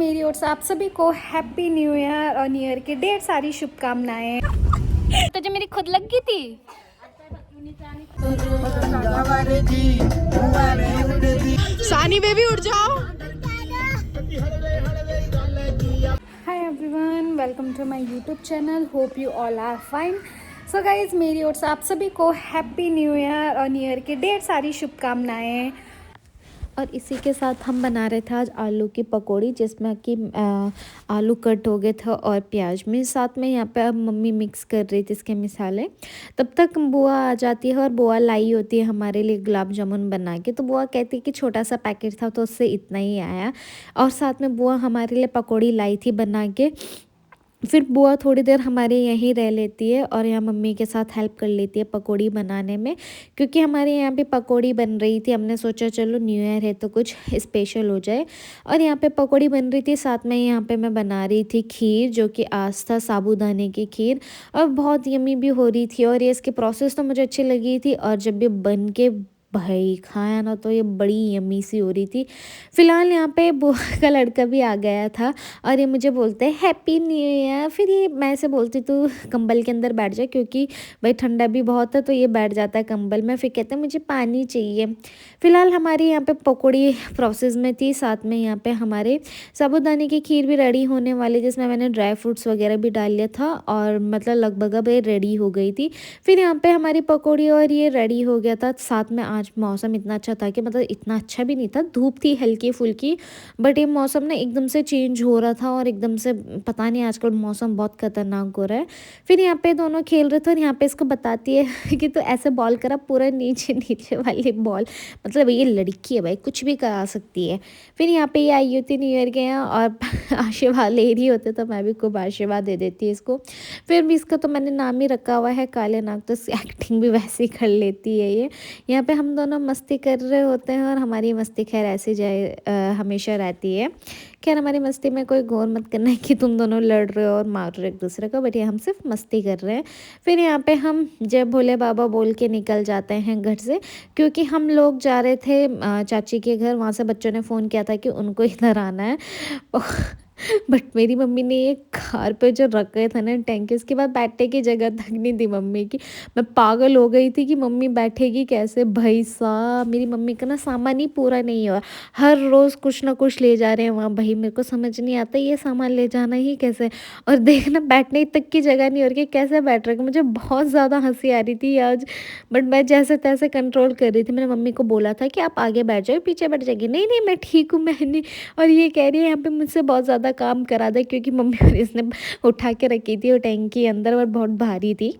मेरी ओर से आप सभी को हैप्पी न्यू ईयर और न्यू ईयर की ढेर सारी शुभकामनाएं। तो जो मेरी खुद लग गई थी। सानी बेबी उठ जाओ। Hi everyone, welcome to my YouTube channel. Hope you all are fine. So guys, मेरी ओर से आप सभी को हैप्पी न्यू ईयर और न्यू ईयर की ढेर सारी शुभकामनाएं। और इसी के साथ हम बना रहे थे आज आलू की पकौड़ी, जिसमें कि आलू कट हो गए थे और प्याज में साथ में यहाँ पे अब मम्मी मिक्स कर रही थी इसके मिसाले। तब तक बुआ आ जाती है और बुआ लाई होती है हमारे लिए गुलाब जामुन बना के। तो बुआ कहती है कि छोटा सा पैकेट था तो उससे इतना ही आया। और साथ में बुआ हमारे लिए पकौड़ी लाई थी बना के। फिर बुआ थोड़ी देर हमारे यहीं रह लेती है और यहाँ मम्मी के साथ हेल्प कर लेती है पकौड़ी बनाने में, क्योंकि हमारे यहाँ पे पकौड़ी बन रही थी। हमने सोचा चलो न्यू ईयर है तो कुछ स्पेशल हो जाए। और यहाँ पे पकौड़ी बन रही थी, साथ में यहाँ पे मैं बना रही थी खीर, जो कि आज था साबूदाने की खीर। और बहुत यमी भी हो रही थी और ये इसकी प्रोसेस तो मुझे अच्छी लगी थी। और जब भी बन के भाई खाया ना तो ये बड़ी यमी सी हो रही थी। फ़िलहाल यहाँ पे बुआ का लड़का भी आ गया था और ये मुझे बोलते हैं हैप्पी न्यू ईयर। फिर ये मैं ऐसे बोलती तू कंबल के अंदर बैठ जा, क्योंकि भाई ठंडा भी बहुत है। तो ये बैठ जाता है कंबल में। फिर कहते हैं मुझे पानी चाहिए। फ़िलहाल हमारी यहाँ पे पकौड़ी प्रोसेस में थी, साथ में यहाँ पे हमारे साबूदाने की खीर भी रेडी होने वाली, जिसमें मैंने ड्राई फ्रूट्स वगैरह भी डाल लिया था और मतलब लगभग अब ये रेडी हो गई थी। फिर यहाँ पे हमारी पकौड़ी और ये रेडी हो गया था। साथ में आज मौसम इतना अच्छा था कि मतलब इतना अच्छा भी नहीं था, धूप थी हल्की फुल्की, बट ये मौसम ना एकदम से चेंज हो रहा था और एकदम से पता नहीं, आजकल मौसम बहुत खतरनाक हो रहा है। फिर यहाँ पे दोनों खेल रहे थे और यहाँ पे इसको बताती है कि तो ऐसे बॉल करा, पूरा नीचे नीचे वाली बॉल, मतलब ये लड़की है भाई, कुछ भी करा सकती है। फिर यहाँ पे ये आई होती न्यू ईयर के यहाँ और आशीर्वाद ले रही होते तो मैं भी खूब आशीर्वाद दे देती है इसको। फिर भी इसका तो मैंने नाम ही रखा हुआ है काले नाग, तो एक्टिंग भी वैसे ही कर लेती है ये। यहाँ पे हम दोनों मस्ती कर रहे होते हैं और हमारी मस्ती खैर ऐसी जाए हमेशा रहती है। खैर हमारी मस्ती में कोई गौर मत करना है कि तुम दोनों लड़ रहे हो और मार रहे हो एक दूसरे को, बट ये हम सिर्फ मस्ती कर रहे हैं। फिर यहाँ पे हम जय भोले बाबा बोल के निकल जाते हैं घर से, क्योंकि हम लोग जा रहे थे चाची के घर। वहाँ से बच्चों ने फ़ोन किया था कि उनको इधर आना है। बट मेरी मम्मी ने ये कार पे जो रखे थे ना टैंकी, उसके बाद बैठने की जगह तक नहीं थी मम्मी की। मैं पागल हो गई थी कि मम्मी बैठेगी कैसे। भाई साहब, मेरी मम्मी का ना सामान ही पूरा नहीं हुआ, हर रोज़ कुछ ना कुछ ले जा रहे हैं वहाँ। भाई मेरे को समझ नहीं आता ये सामान ले जाना ही कैसे। और देखना बैठने तक की जगह नहीं, और कि कैसे बैठ रहे। मुझे बहुत ज़्यादा हंसी आ रही थी आज, बट मैं जैसे तैसे कंट्रोल कर रही थी। मैंने मम्मी को बोला था कि आप आगे बैठ जाओ, पीछे बैठ जाएगी। नहीं नहीं मैं ठीक हूँ, मैं नहीं। और ये कह रही है यहाँ पे मुझसे बहुत ज़्यादा काम करा दे, क्योंकि मम्मी और इसने उठा के रखी थी वो टैंकी अंदर और बहुत भारी थी।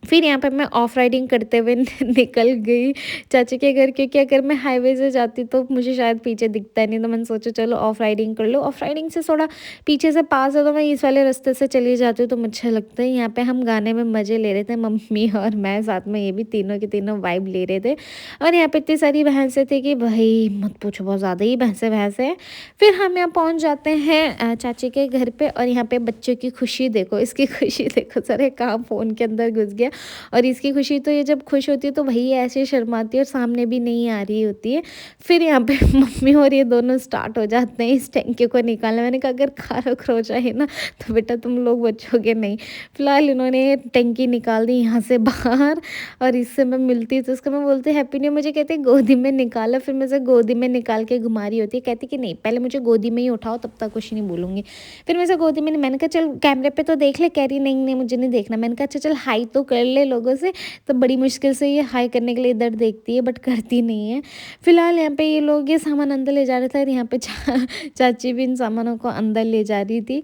फिर यहाँ पे मैं ऑफ राइडिंग करते हुए निकल गई चाची के घर, क्योंकि अगर मैं हाईवे से जाती तो मुझे शायद पीछे दिखता नहीं। तो मैंने सोचा चलो ऑफ राइडिंग कर लो। ऑफ राइडिंग से थोड़ा पीछे से पास है तो मैं इस वाले रास्ते से चली जाती हूँ तो मुझे अच्छा लगता है। यहाँ पे हम गाने में मज़े ले रहे थे, मम्मी और मैं साथ में, ये भी तीनों के तीनों वाइब ले रहे थे। और यहाँ पे इतनी सारी भैंसें थी कि भाई मत पूछो, बहुत ज़्यादा ही भैंसें हैं। फिर हम यहाँ पहुँच जाते हैं चाची के घर पर। और यहाँ पे बच्चों की खुशी देखो, इसकी खुशी देखो, सारे काम फ़ोन के अंदर घुस गया। और इसकी खुशी तो, ये जब खुश होती है तो वही ऐसे शर्माती है और सामने भी नहीं आ रही होती है। फिर यहाँ पे मम्मी और ये दोनों स्टार्ट हो जाते हैं इस टैंकी को निकालना। मैंने कहा अगर खारो खरोच है ना तो बेटा तुम लोग बचोगे नहीं। फिलहाल इन्होंने टैंकी निकाल दी यहाँ से बाहर। और इससे मैं मिलती तो उसको मैं बोलती हैप्पी न्यू, मुझे कहते गोदी में निकाला। फिर मैं से गोदी में निकाल के घुमा रही होती है, कहती कि नहीं पहले मुझे गोदी में ही उठाओ तब तक कुछ नहीं बोलूँगी। फिर मैं से गोदी में, मैंने कहा चल कैमरे पे तो देख ले। कह रही नहीं नहीं मुझे नहीं देखना। मैंने कहा अच्छा चल हाई तो कर ले लोगों से। तो बड़ी मुश्किल से ये हाई करने के लिए इधर देखती है, बट करती नहीं है। फिलहाल यहाँ पे ये लोग ये सामान अंदर ले जा रहे थे और यहाँ पे चाची भी इन सामानों को अंदर ले जा रही थी।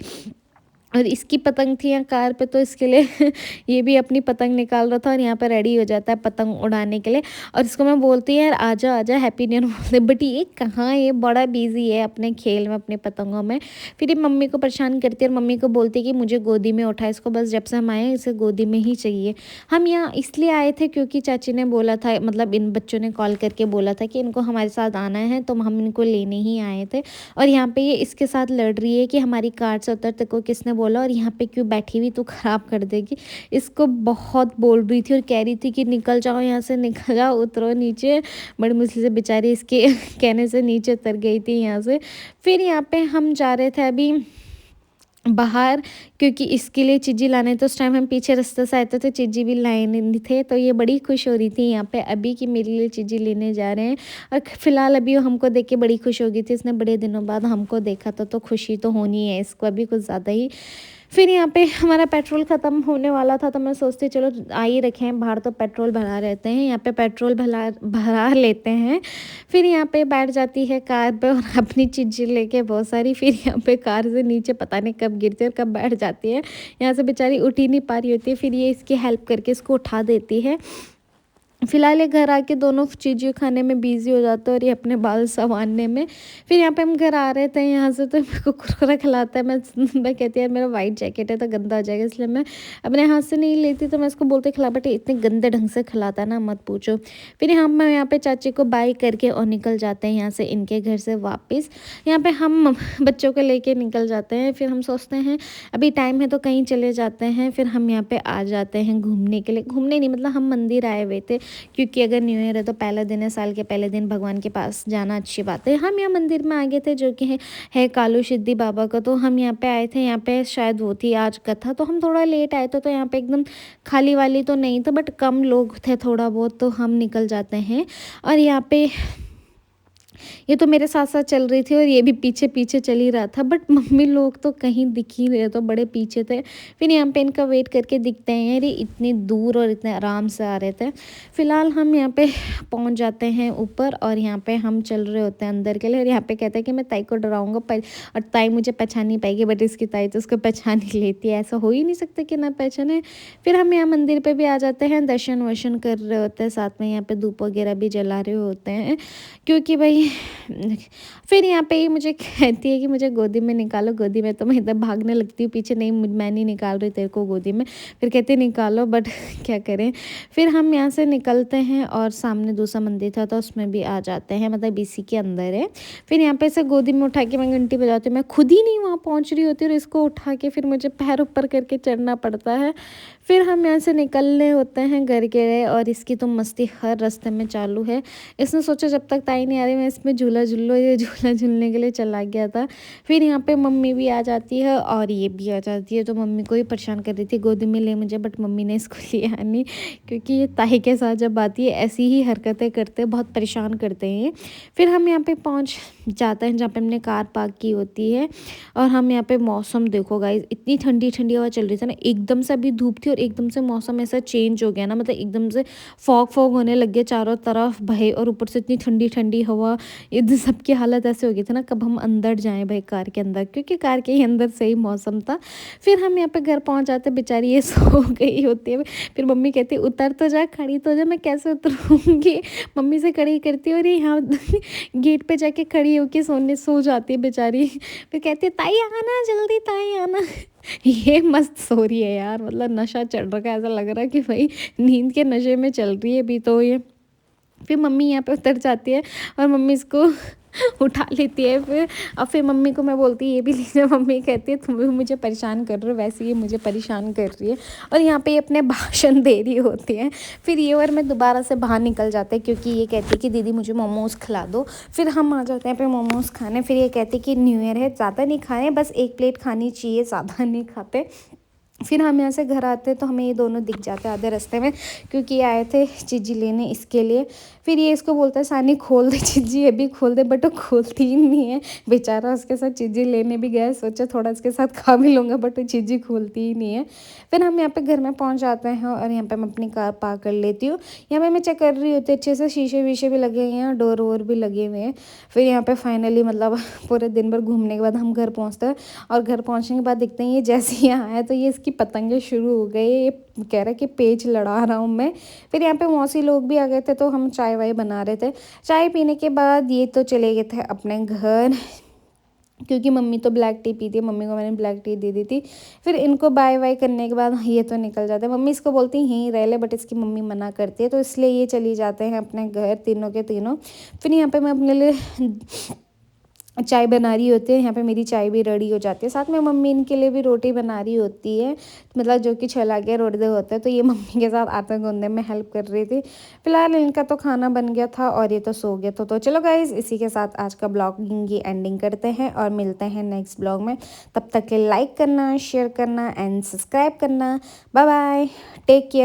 और इसकी पतंग थी यहाँ कार पे, तो इसके लिए ये भी अपनी पतंग निकाल रहा था और यहाँ पर रेडी हो जाता है पतंग उड़ाने के लिए। और इसको मैं बोलती है यार आजा आजा हैप्पी न्यू ईयर बोलते, बट ये कहाँ, ये बड़ा बिजी है अपने खेल में, अपने पतंगों में। फिर ये मम्मी को परेशान करती है और मम्मी को बोलती है कि मुझे गोदी में उठा, इसको बस जब से हम आए इसे गोदी में ही चाहिए। हम यहाँ इसलिए आए थे क्योंकि चाची ने बोला था, मतलब इन बच्चों ने कॉल करके बोला था कि इनको हमारे साथ आना है, तो हम इनको लेने ही आए थे। और यहाँ पर ये इसके साथ लड़ रही है कि हमारी कार से उतर, तेको किसने बोला और यहाँ पे क्यों बैठी हुई, तू ख़राब कर देगी। इसको बहुत बोल रही थी और कह रही थी कि निकल जाओ यहाँ से, निकल जाओ, उतरो नीचे। बड़ी मुश्किल से बेचारी इसके कहने से नीचे उतर गई थी यहाँ से। फिर यहाँ पे हम जा रहे थे अभी बाहर, क्योंकि इसके लिए चीज़ी लाने, तो उस टाइम हम पीछे रास्ते से आए थे तो चीज़ी भी लाए थे। तो ये बड़ी खुश हो रही थी यहाँ पे अभी कि मेरे लिए चीज़ी लेने जा रहे हैं। और फिलहाल अभी वो हमको देख के बड़ी खुश हो गई थी, इसने बड़े दिनों बाद हमको देखा तो खुशी तो होनी है इसको अभी कुछ ज़्यादा ही। फिर यहाँ पे हमारा पेट्रोल ख़त्म होने वाला था तो मैं सोचती चलो आ ही रखे हैं बाहर तो पेट्रोल भरा रहते हैं, यहाँ पे पेट्रोल भरा लेते हैं। फिर यहाँ पे बैठ जाती है कार पे और अपनी चीज़ें लेके बहुत सारी, फिर यहाँ पे कार से नीचे पता नहीं कब गिरती है और कब बैठ जाती है। यहाँ से बेचारी उठ ही नहीं पा रही होती है, फिर ये इसकी हेल्प करके इसको उठा देती है। फिलहाल ये घर आके दोनों चीज़ें खाने में बिजी हो जाते हैं और ये अपने बाल संवारने में। फिर यहाँ पे हम घर आ रहे थे यहाँ से तो मेरे को कुरकुरा खिलाता है। मैं कहती है मेरा वाइट जैकेट है तो गंदा हो जाएगा, इसलिए मैं अपने हाथ से नहीं लेती। तो मैं इसको बोलते खिला, बट इतने गंदे ढंग से खिलाता है ना मत पूछो। फिर हम यहाँ पे चाची को बाय करके और निकल जाते हैं यहाँ से इनके घर से वापस। यहाँ पे हम बच्चों को लेके निकल जाते हैं। फिर हम सोचते हैं अभी टाइम है तो कहीं चले जाते हैं। फिर हम यहाँ पे आ जाते हैं घूमने के लिए, घूमने नहीं मतलब हम मंदिर आए हुए थे, क्योंकि अगर न्यू ईयर है तो पहला दिन है, साल के पहले दिन भगवान के पास जाना अच्छी बात है। हम यहाँ मंदिर में आ गए थे जो कि है कालू सिद्धि बाबा का। तो हम यहाँ पे आए थे, यहाँ पे शायद वो थी आज कथा, तो हम थोड़ा लेट आए थे। तो यहाँ पे एकदम खाली वाली तो नहीं था बट कम लोग थे थोड़ा बहुत, तो हम निकल जाते हैं। और यहाँ पे ये तो मेरे साथ साथ चल रही थी और ये भी पीछे पीछे चल ही रहा था, बट मम्मी लोग तो कहीं दिख ही रहे, तो बड़े पीछे थे। फिर यहाँ पे इनका वेट करके दिखते हैं यार, ये इतनी दूर और इतने आराम से आ रहे थे। फिलहाल हम यहाँ पे पहुँच जाते हैं ऊपर और यहाँ पे हम चल रहे होते हैं अंदर के लिए। और यहाँ पे कहते हैं कि मैं ताई को डराऊंगा पर, और ताई मुझे पहचान नहीं पाएगी, बट इसकी ताई तो उसको पहचान ही लेती है, ऐसा हो ही नहीं सकता कि ना पहचाने। फिर हम यहाँ मंदिर पर भी आ जाते हैं, दर्शन वर्शन कर रहे होते हैं, साथ में यहाँ पे धूप वगैरह भी जला रहे होते हैं, क्योंकि भाई फिर यहाँ पे ये मुझे कहती है कि मुझे गोदी में निकालो, गोदी में। तो मैं इधर भागने लगती हूँ पीछे, नहीं मैं नहीं निकाल रही तेरे को गोदी में। फिर कहती निकालो, बट क्या करें। फिर हम यहाँ से निकलते हैं और सामने दूसरा मंदिर था तो उसमें भी आ जाते हैं, मतलब इसी के अंदर है। फिर यहाँ पे से गोदी में उठा के मैं घंटी बजाती हूँ, मैं खुद ही नहीं वहाँ पहुँच रही होती और इसको उठा के फिर मुझे पैर ऊपर करके चढ़ना पड़ता है। फिर हम यहाँ से निकलने होते हैं घर के लिए और इसकी तो मस्ती हर रास्ते में चालू है। इसने सोचा जब तक ताई नहीं आ रही मैं इसमें झूला झूल लो, ये झूला झूलने के लिए चला गया था। फिर यहाँ पे मम्मी भी आ जाती है और ये भी आ जाती है, तो मम्मी को ही परेशान कर रही थी गोदी में ले मुझे, बट मम्मी ने इसको लिया नहीं, क्योंकि ये ताई के साथ जब आती है ऐसी ही हरकतें करते हैं, बहुत परेशान करते हैं। फिर हम यहाँ पे पहुँच जाते हैं जहाँ पे हमने कार पार्क की होती है। और हम यहाँ पे मौसम देखो गाइस, इतनी ठंडी ठंडी हवा चल रही थी ना, एकदम से अभी धूप थी और एकदम से मौसम ऐसा चेंज हो गया ना, मतलब एकदम से फॉग होने लग गया चारों तरफ भाई, और ऊपर से इतनी ठंडी ठंडी हवा, ये सबकी हालत ऐसे हो गई थी ना कब हम अंदर जाएं भाई कार के अंदर, क्योंकि कार के ही अंदर सही मौसम था। फिर हम यहाँ पे घर पहुँच जाते, बेचारी ये सो गई होती है। फिर मम्मी कहती उतर तो जा, खड़ी तो जा, मैं कैसे उतरूँगी, मम्मी से खड़ी करती है और यहाँ गेट पे जाके खड़ी होके सो जाती है बेचारी। फिर कहती है ताई आना जल्दी, ताई आना। ये मस्त सो रही है यार, मतलब नशा चढ़ रखा है, ऐसा लग रहा है कि भाई नींद के नशे में चल रही है अभी तो ये। फिर मम्मी यहाँ पे उतर जाती है और मम्मी इसको उठा लेती है। फिर मम्मी को मैं बोलती ये भी लीजिए, मम्मी कहती है तुम भी मुझे परेशान कर रहे हो, वैसे ये मुझे परेशान कर रही है। और यहाँ पे ये अपने भाषण दे रही होती है। फिर ये और मैं दोबारा से बाहर निकल जाते हैं, क्योंकि ये कहती है कि दीदी मुझे मोमोज़ खिला दो। फिर हम आ जाते हैं पे मोमोज़ खाने। फिर ये कहती है कि न्यू ईयर है, ज़्यादा नहीं खाने, बस 1 प्लेट खानी चाहिए, ज़्यादा नहीं खाते। फिर हम यहाँ से घर आते तो हमें ये दोनों दिख जाते हैं आधे रास्ते में, क्योंकि ये आए थे चीज़ी लेने इसके लिए। फिर ये इसको बोलता है सानी खोल दे चीज़ी, ये भी खोल दे, बट वो खोलती ही नहीं है बेचारा। उसके साथ चीज़ी लेने भी गया, सोचा थोड़ा इसके साथ खा भी लूँगा, बट वो चीज़ी खोलती ही नहीं है। फिर हम यहाँ पे घर में पहुँच जाते हैं और यहाँ पे मैं अपनी कार पार्क कर लेती हूँ। यहाँ पे मैं चेक कर रही होती अच्छे से, शीशे वीशे भी लगे हुए हैं, डोर वोर भी लगे हुए हैं। फिर यहाँ पे फाइनली मतलब पूरे दिन भर घूमने के बाद हम घर पहुँचते हैं और घर पहुँचने के बाद देखते हैं ये जैसे ही यहाँ आया तो ये इसकी पतंगे शुरू हो गई। ये कह रहा है कि पेज लड़ा रहा हूँ मैं। फिर यहाँ पे मौसी लोग भी आ गए थे तो हम चाय वाय बना रहे थे। चाय पीने के बाद ये तो चले गए थे अपने घर, क्योंकि मम्मी तो ब्लैक टी पीती है, मम्मी को मैंने ब्लैक टी दे दी थी। फिर इनको बाय वाय करने के बाद ये तो निकल जाते हैं। मम्मी इसको बोलती हैं यहीं रह ले, बट इसकी मम्मी मना करती है, तो इसलिए ये चली जाते हैं अपने घर तीनों के तीनों। फिर यहाँ पे मैं अपने लिए चाय बना रही होती है। यहाँ पे मेरी चाय भी रेडी हो जाती है। साथ में मम्मी इनके लिए भी रोटी बना रही होती है, मतलब जो कि छोला के रोटी होता है, तो ये मम्मी के साथ आटा गूंदने में हेल्प कर रही थी। फिलहाल इनका तो खाना बन गया था और ये तो सो गया था। तो चलो गाइज, इसी के साथ आज का ब्लॉगिंग की एंडिंग करते हैं और मिलते हैं नेक्स्ट ब्लॉग में। तब तक के लाइक करना, शेयर करना एंड सब्सक्राइब करना। Bye bye, take care.